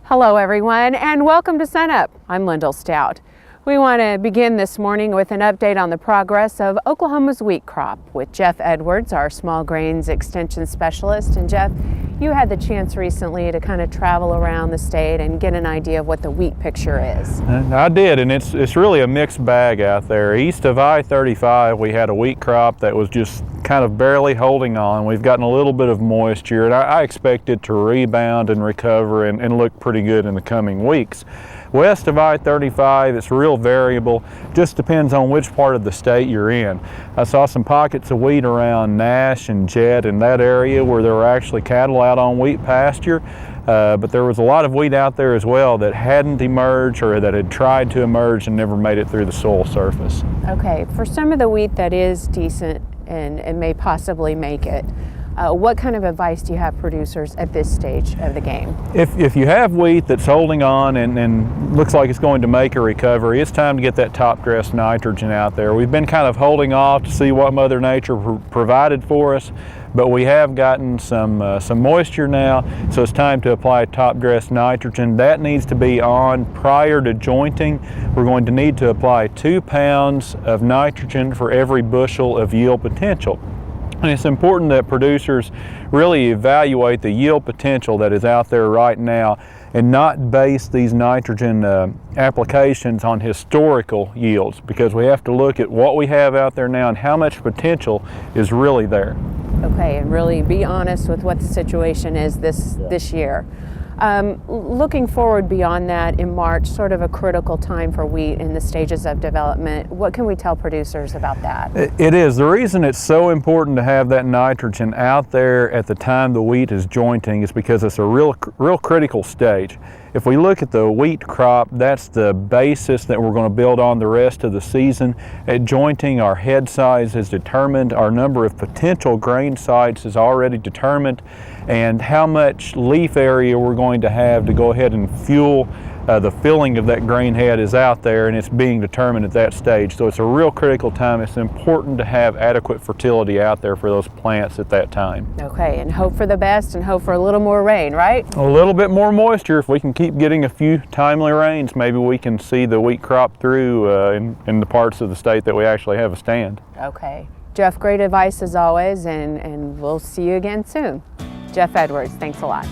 Hello everyone and welcome to Sunup. I'm Lyndall Stout. We want to begin this morning with an update on the progress of Oklahoma's wheat crop with Jeff Edwards, our small grains extension specialist. And Jeff, you had the chance recently to kind of travel around the state and get an idea of what the wheat picture is. I did, and it's really a mixed bag out there. East of I-35 we had a wheat crop that was just kind of barely holding on. We've gotten a little bit of moisture, and I expect it to rebound and recover and look pretty good in the coming weeks. West of I-35, it's real variable, just depends on which part of the state you're in. I saw some pockets of wheat around Nash and Jet in that area where there were actually cattle out on wheat pasture, but there was a lot of wheat out there as well that hadn't emerged or that had tried to emerge and never made it through the soil surface. Okay, for some of the wheat that is decent and may possibly make it, what kind of advice do you have producers at this stage of the game? If you have wheat that's holding on and looks like it's going to make a recovery, it's time to get that top dress nitrogen out there. We've been kind of holding off to see what Mother Nature provided for us, but we have gotten some moisture now, so it's time to apply top dress nitrogen. That needs to be on prior to jointing. We're going to need to apply 2 pounds of nitrogen for every bushel of yield potential. And it's important that producers really evaluate the yield potential that is out there right now and not base these nitrogen applications on historical yields, because we have to look at what we have out there now and how much potential is really there. Okay, and really be honest with what the situation is this year. Looking forward beyond that, in March, sort of a critical time for wheat in the stages of development. What can we tell producers about that? It is. The reason it's so important to have that nitrogen out there at the time the wheat is jointing is because it's a real critical stage. If we look at the wheat crop, that's the basis that we're going to build on the rest of the season. At jointing, our head size is determined, our number of potential grain sites is already determined, and how much leaf area we're going to have to go ahead and fuel the filling of that grain head is out there, and it's being determined at that stage. So it's a real critical time. It's important to have adequate fertility out there for those plants at that time. Okay, and hope for the best and hope for a little more rain, right? A little bit more moisture. If we can keep getting a few timely rains, maybe we can see the wheat crop through in the parts of the state that we actually have a stand. Okay. Jeff, great advice as always, and we'll see you again soon. Jeff Edwards, thanks a lot.